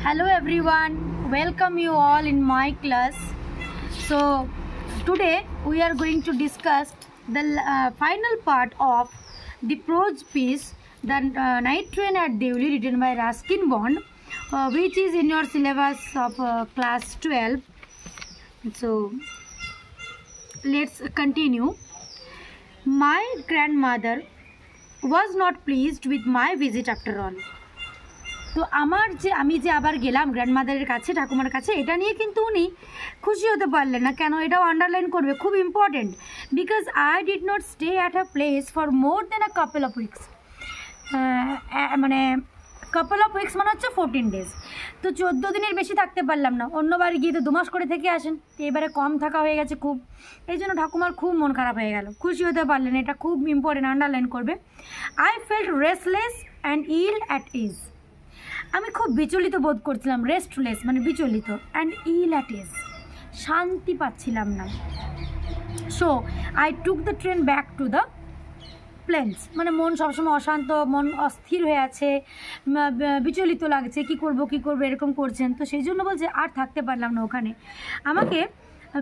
Hello everyone, welcome you all in my class. So today we are going to discuss the final part of the prose piece, The Night Train at Deoli, written by Ruskin Bond, which is in your syllabus of class 12. So let's continue. My grandmother was not pleased with my visit after all. তো আমার যে আমি যে আবার গেলাম গ্র্যান্ডমাদারের কাছে, ঠাকুমার কাছে, এটা নিয়ে কিন্তু উনি খুশি হতে পারলেন না। কেন? এটাও আন্ডারলাইন করবে, খুব important. Because I did not stay at a place for more than a couple of weeks. মানে কাপল অফ উইকস মানে হচ্ছে 14 days। তো 14 দিনের বেশি থাকতে পারলাম না। অন্যবার গিয়ে তো 2 মাস করে থেকে আসেন, তো এবারে কম থাকা হয়ে গেছে খুব। এই জন্য ঠাকুমার খুব মন খারাপ হয়ে গেল, খুশি হতে পারলেন। এটা খুব ইম্পর্টেন্ট, আন্ডারলাইন করবে। I felt restless and ill at ease. আমি খুব বিচলিত বোধ করছিলাম। রেস্টলেস মানে বিচলিত, অ্যান্ড ইল অ্যাট ইজ শান্তি পাচ্ছিলাম না। So I took the train back to the plains. মানে মন সবসময় অশান্ত, মন অস্থির হয়ে আছে, বিচলিত লাগছে, কি করব এরকম করছেন। তো সেই জন্য বলছে আর থাকতে পারলাম না ওখানে, আমাকে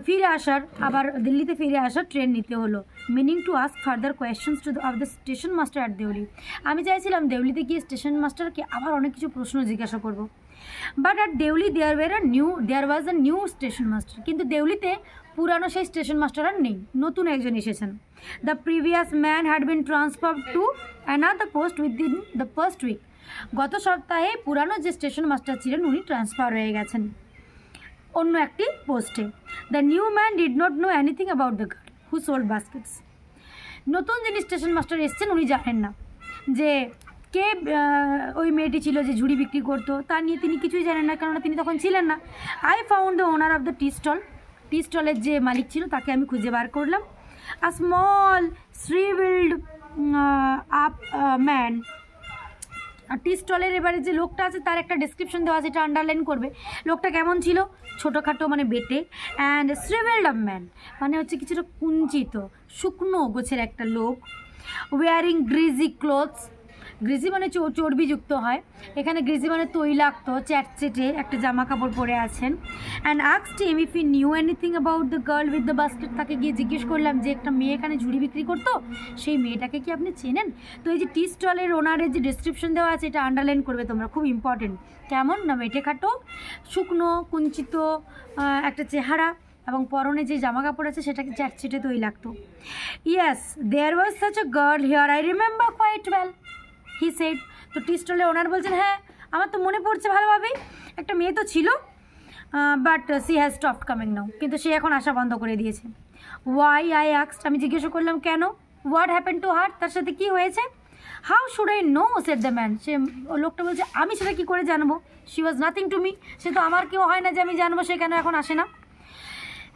ফিরে আসার, আবার দিল্লিতে ফিরে আসার ট্রেন নিতে হলো। Meaning to ask further questions to of the station master at Deoli. আমি চাইছিলাম দেউলিতে গিয়ে স্টেশন মাস্টারকে আবার অনেক কিছু প্রশ্ন জিজ্ঞাসা করব। But at Deoli there was a new station master. কিন্তু দেউলিতে পুরানো সেই স্টেশন মাস্টার আর নেই, নতুন একজন এসেছেন। The previous man had been transfer to another post within the first week. গত সপ্তাহে পুরানো যে স্টেশন মাস্টার ছিলেন উনি ট্রান্সফার হয়ে গেছেন অন্য একটি পোস্টে। The new man did not know anything about the girl who sold Vazquez. নতুন যিনি স্টেশন মাস্টার এসছেন উনি জানেন না যে কে ওই মেয়েটি ছিল যে ঝুড়ি বিক্রি করতো, তা নিয়ে তিনি কিছুই জানেন না, কেননা তিনি তখন ছিলেন না। I found the owner of the tea স্টলের যে মালিক ছিল তাকে আমি খুঁজে বার করলাম। A small shrivelled up man. Tea স্টলের এবারে যে লোকটা আছে তার একটা ডেসক্রিপশন দেওয়া আছে, এটা আন্ডারলাইন করবে। লোকটা কেমন ছিল? ছোটোখাটো মানে বেটে, অ্যান্ড শ্রিভেল্ড আপ ম্যান মানে হচ্ছে কিছুটা কুঞ্চিত, শুকনো গোছের একটা লোক। Wiring greasy clothes. গ্রিজি মানে চর্বিযুক্ত হয়, এখানে গ্রিজি মানে তৈলাক্ত, চ্যাটচেটে একটা জামা কাপড় পরে আছেন। And asked him if he knew anything about the girl with the basket. তাকে গিয়ে জিজ্ঞেস করলাম যে একটা মেয়ে এখানে ঝুড়ি বিক্রি করতো, সেই মেয়েটাকে কি আপনি চেনেন? তো এই যে টি স্টলের ওনারের যে ডেসক্রিপশন দেওয়া আছে এটা আন্ডারলাইন করবে তোমরা, খুব ইম্পর্টেন্ট। কেমন না? মেটে খাটো, শুকনো, কুঞ্চিত একটা চেহারা, এবং পরনে যে জামা কাপড় আছে সেটাকে চ্যাটচেটে তৈলাক্ত। Yes, there was such a girl here, I remember quite well he said. তো টি স্টলের ওনার বলছেন, হ্যাঁ আমার তো মনে পড়ছে ভালোভাবেই, একটা মেয়ে তো ছিল, but she has stopped coming now. কিন্তু সে এখন আসা বন্ধ করে দিয়েছে। ওয়াই, আই আস্কড, আমি জিজ্ঞাসা করলাম কেন? হোয়াট হ্যাপেন টু হার, তার সাথে কি হয়েছে? How should I know said the man. সে লোকটা বলছে আমি সেটা কী করে জানবো? She was nothing to me. সে তো আমার কেউ হয় না যে আমি জানবো সে কেন এখন আসে না।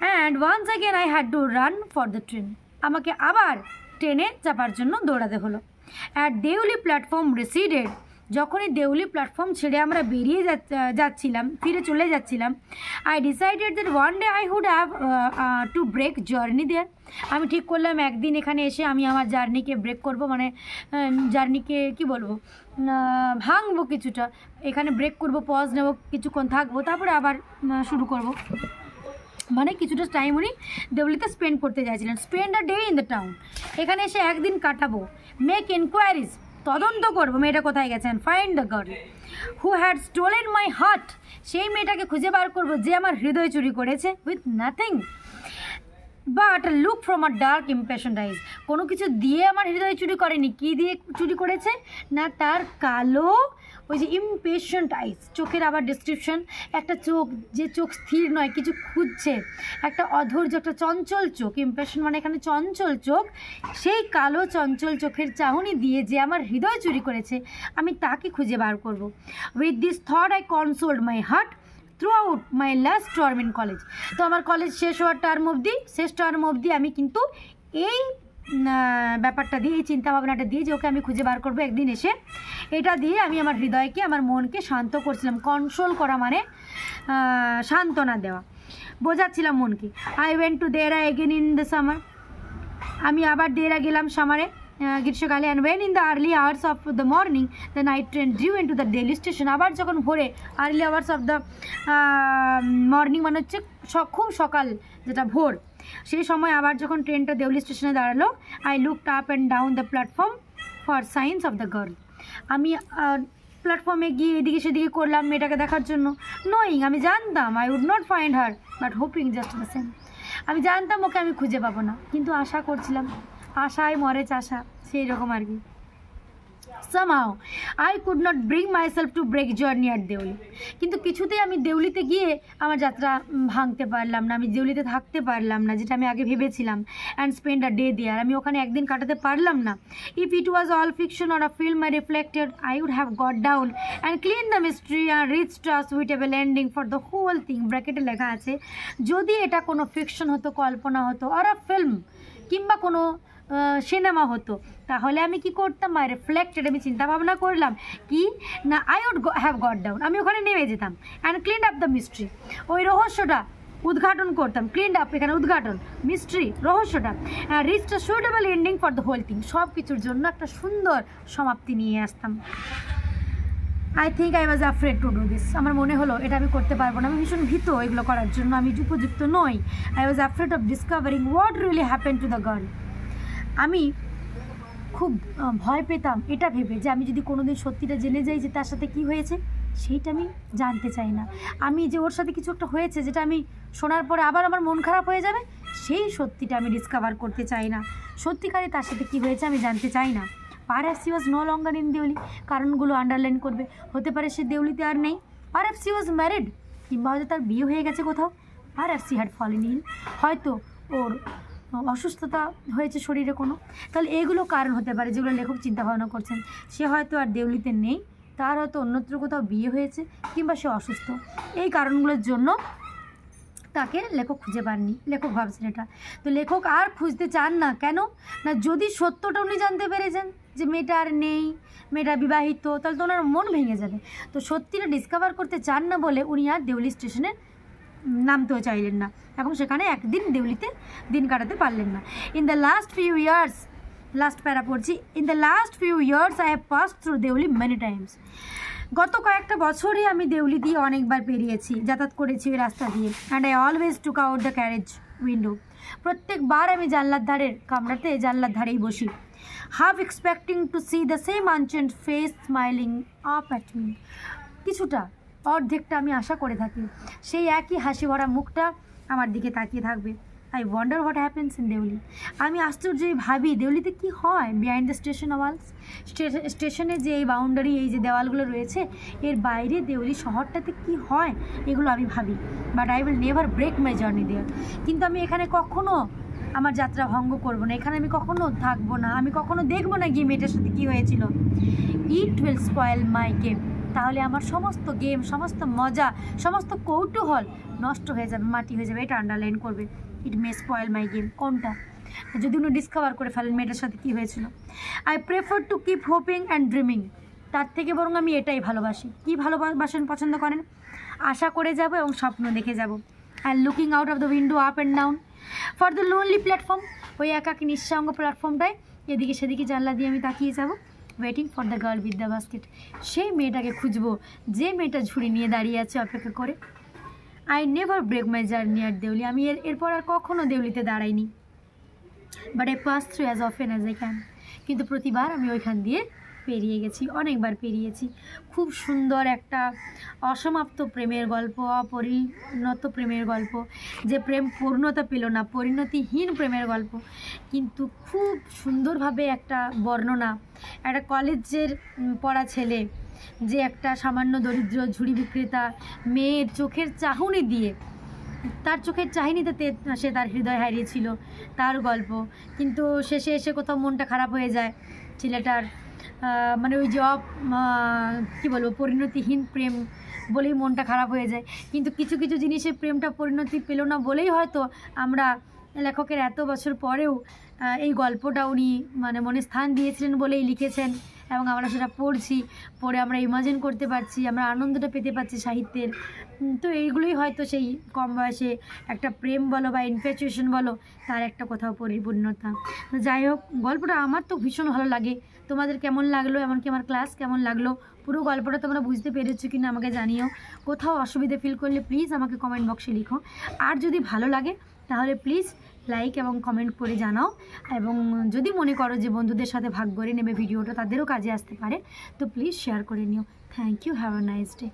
And once again I had to run for the train. আমাকে আবার ট্রেনে চাপার জন্য দৌড়াতে হলো। At Deoli platform receded. যখনই দেউলি প্ল্যাটফর্ম ছেড়ে আমরা বেরিয়ে যাচ্ছিলাম, ফিরে চলে যাচ্ছিলাম, I decided that one day I would have to break journey there. আমি ঠিক করলাম একদিন এখানে এসে আমি আমার জার্নিকে ব্রেক করব, মানে জার্নিকে কি বলবো, ভাঙবো কিছুটা, এখানে ব্রেক করব, পজ নেব, কিছুক্ষণ থাকবো, তারপরে আবার শুরু করব। মানে কিছুটা টাইম উনি দেউলিতে স্পেন্ড করতে চাইছিলেন। Spend a day in the town. এখানে এসে একদিন কাটাবো। মেক এনকোয়ারিজ, তদন্ত করবো মেয়েটা কোথায় গেছেন। Find the girl who had stolen my heart. সেই মেয়েটাকে খুঁজে বার করবো যে আমার হৃদয় চুরি করেছে। With nothing but look from a dark impression eyes. কোনো কিছু দিয়ে আমার হৃদয় চুরি করেনি। কী দিয়ে চুরি করেছে? না তার কালো ওই যে ইমপেশেন্ট আইজ, চোখের আবার ডিসক্রিপশন, একটা চোখ যে চোখ স্থির নয়, কিছু খুঁজছে, একটা অধৈর্য, একটা চঞ্চল চোখ। ইমপ্রেশন মানে এখানে চঞ্চল চোখ। সেই কালো চঞ্চল চোখের চাহনি দিয়ে যে আমার হৃদয় চুরি করেছে, আমি তাকে খুঁজে বার করব। With this thought I কনসোল্ড my heart through out my last term in college. তো আমার কলেজ শেষ হওয়ার শেষ টার্ম অবধি আমি কিন্তু এই ব্যাপারটা দিয়ে, এই চিন্তাভাবনাটা দিয়ে যে ওকে আমি খুঁজে বার করবো একদিন এসে, এটা দিয়ে আমি আমার হৃদয়কে, আমার মনকে শান্ত করছিলাম। কনসোল করা মানে সান্ত্বনা দেওয়া, বোঝাচ্ছিলাম মনকে। I went to Dehra again in the summer. আমি আবার দেরা গেলাম সামারে। গ্রীষ্মকালে। And when in the early hours of the morning the night train drew into the Delhi station. আবার যখন ভোরে early hours of the morning মানে হচ্ছে খুব সকাল যেটা ভোর, সেই সময় আবার যখন ট্রেনটা দেউলি স্টেশনে দাঁড়ালো, I looked up and down the platform for signs of the girl. আমি প্ল্যাটফর্মে গিয়ে এদিকে সেদিকে করলাম মেয়েটাকে দেখার জন্য, নোয়িং আমি জানতাম I would not find her but hoping just the same. আমি জানতাম ওকে আমি খুঁজে পাবো না, কিন্তু আশা করছিলাম, আশায় মরে চাষা, সেই রকম আর কি। somehow I could not bring myself to break journey at Deuli. কিন্তু কিছুতেই আমি দেউলিতে গিয়ে আমার যাত্রা ভাঙতে পারলাম না, আমি দেউলিতে থাকতে পারলাম না, যেটা আমি আগে ভেবেছিলাম। And spend a day there, আমি ওখানে একদিন কাটাতে পারলাম না। If it was all fiction or a film I reflected I would have got down and clean the mystery and reached a suitable ending for the whole thing. ব্র্যাকেটে লেখা আছে, যদি এটা কোনো ফিকশন হতো, কল্পনা হতো, আর আ ফিল্ম কিংবা কোনো সিনেমা হতো, তাহলে আমি কি করতাম, আই রিফ্লেক্টেড, আমি চিন্তা ভাবনা করলাম কি না, I would have got down, আমি ওখানে নেমে যেতাম। And clean up the mystery, ওই রহস্যটা উদ্ঘাটন করতাম। ক্লিন আপ এখানে উদ্ঘাটন, মিস্ট্রি রহস্যটা। Reach a suitable ending for the whole thing, সব কিছুর জন্য একটা সুন্দর সমাপ্তি নিয়ে আসতাম। I think I was afraid to do this, আমার মনে হলো এটা আমি করতে পারবো না, আমি ভীষণ ভীত এগুলো করার জন্য, আমি উপযুক্ত নই। I was afraid of discovering what really happen to the girl. আমি খুব ভয় পেতাম এটা ভেবে যে আমি যদি কোনোদিন সত্যিটা জেনে যাই যে তার সাথে কি হয়েছে, সেইটা আমি জানতে চাই না। আমি যে ওর সাথে কিছু একটা হয়েছে যেটা আমি শোনার পরে আবার আমার মন খারাপ হয়ে যাবে, সেই সত্যিটা আমি ডিসকভার করতে চাই না। সত্যিকারে তার সাথে কি হয়েছে আমি জানতে চাই না। Perhaps she was no longer in Deoli, কারণগুলো আন্ডারলাইন করবে। হতে পারে সে দেউলিতে আর নেই, পারহ্যাপস শি ওয়াজ ম্যারিড, কিংবা হয়তো তার বিয়ে হয়ে গেছে কোথাও। পারহ্যাপস শি হ্যাড ফলেন ইল, হয়তো ওর অসুস্থতা হয়েছে শরীরে কোনো, তাহলে এগুলো কারণ হতে পারে যেগুলো লেখক চিন্তা ভাবনা করছেন। সে হয়তো আর দেউলিতে নেই, তার হয়তো অন্যত্র কোথাও বিয়ে হয়েছে, কিংবা সে অসুস্থ। এই কারণগুলোর জন্য তাকে লেখক খুঁজে পাননি, লেখক ভাবছেন এটা। তো লেখক আর খুঁজতে চান না, কেন না, যদি সত্যটা উনি জানতে পেরেছেন যে মেয়েটা আর নেই, মেয়েটা বিবাহিত, তাহলে তো ওনার মন ভেঙে যাবে। তো সত্যিটা ডিসকভার করতে চান না বলে উনি আর দেউলি স্টেশনে নামতেও চাইলেন না, এবং সেখানে একদিন দেউলিতে দিন কাটাতে পারলেন না। In the last few years, last para পড়ছি, in the last few years I have pass through Deoli many times. গত কয়েকটা বছরে আমি দেউলি দিয়ে অনেকবার পেরিয়েছি, যাতায়াত করেছি ওই রাস্তা দিয়ে। And I always took out the carriage window, প্রত্যেকবার আমি জানলার ধারের কামরাতে জানলার ধারেই বসি। Half expecting to see the same unchange face smiling up at me, কিছুটা অর্ধেকটা আমি আশা করে থাকি সেই একই হাসি ভরা মুখটা আমার দিকে তাকিয়ে থাকবে। I wonder what happens in Deoli, আমি আশ্চর্যই ভাবি দেউলিতে কি হয় বিহাইন্ড দ্য স্টেশন ওয়ালস। স্টেশনে যে এই বাউন্ডারি, এই যে দেওয়ালগুলো রয়েছে, এর বাইরে দেউলি শহরটাতে কি হয়, এগুলো আমি ভাবি। But I will never break my journey there, কিন্তু আমি এখানে কখনো আমার যাত্রা ভঙ্গ করবো না, এখানে আমি কখনো থাকবো না, আমি কখনো দেখবো না গিয়ে মেয়েটার সাথে কী হয়েছিল। It will spoil my game, তাহলে আমার সমস্ত গেম, সমস্ত মজা, সমস্ত কৌতূহল নষ্ট হয়ে যাবে, মাটি হয়ে যাবে। এটা আন্ডারলাইন করবে, ইট মে স্পয়েল মাই গেম। কোনটা, যদি উনি ডিসকভার করে ফেলেন মেয়েটার সাথে কী হয়েছিল। I prefer to keep hoping and dreaming, তার থেকে বরং আমি এটাই ভালোবাসি। কী ভালোবাসেন, পছন্দ করেন? আশা করে যাব এবং স্বপ্ন দেখে যাব। And looking out of the window up and down for the lonely platform, ওই একাকী নিঃসঙ্গ প্ল্যাটফর্মটায় এদিকে সেদিকে জানলা দিয়ে আমি তাকিয়ে যাব। Waiting for the girl with the basket, সেই মেয়েটাকে খুঁজবো যে মেয়েটা ঝুড়ি নিয়ে দাঁড়িয়ে আছে অপেক্ষা করে। I never break my journey at Deoli, আমি এরপর আর কখনো দেউলিতে দাঁড়াইনি। But I pass through as often as I can, কিন্তু প্রতিবার আমি ওইখান দিয়ে পেরিয়ে গেছি, অনেকবার পেরিয়েছি। খুব সুন্দর একটা অসমাপ্ত প্রেমের গল্প, অপরিণত প্রেমের গল্প, যে প্রেম পূর্ণতা পেল না, পরিণতিহীন প্রেমের গল্প, কিন্তু খুব সুন্দরভাবে একটা বর্ণনা। একটা কলেজের পড়া ছেলে, যে একটা সামান্য দরিদ্র ঝুড়ি বিক্রেতা মেয়ের চোখের চাহনি দিয়ে, তার চোখের চাহনিতে সে তার হৃদয় হারিয়েছিল, তার গল্প। কিন্তু শেষে এসে কোথাও মনটা খারাপ হয়ে যায় ছেলেটার, মানে ওই যে কী বলবো, পরিণতিহীন প্রেম বলেই মনটা খারাপ হয়ে যায়। কিন্তু কিছু কিছু জিনিসে প্রেমটা পরিণতি পেল না বলেই হয়তো আমরা লেখকের এত বছর পরেও এই গল্পটা উনি মানে মনে স্থান দিয়েছিলেন বলেই লিখেছেন, এবং আমরা সেটা পড়ছি, পড়ে আমরা ইমাজিন করতে পারছি, আমরা আনন্দটা পেতে পারছি সাহিত্যের। তো এইগুলোই হয়তো সেই কম বয়সে একটা প্রেম বলো বা ইনফ্যাচুয়েশন বলো, তার একটা কোথাও পরিপূর্ণতা। তো যাই হোক, গল্পটা আমার তো ভীষণ ভালো লাগে। তোমাদের কেমন লাগলো, এমনকি আমার ক্লাস কেমন লাগলো, পুরো গল্পটা তোমরা বুঝতে পেরেছো কিনা আমাকে জানিও। কোথাও অসুবিধা ফিল করলে প্লিজ আমাকে কমেন্ট বক্সে লিখো। আর যদি ভালো লাগে তাহলে প্লিজ লাইক এবং কমেন্ট করে জানাও, এবং যদি মনে করো যে বন্ধুদের সাথে ভাগ করে নেবে ভিডিওটা, তাদেরও কাজে আসতে পারে, তো প্লিজ শেয়ার করে নিও। Thank you, have a nice day.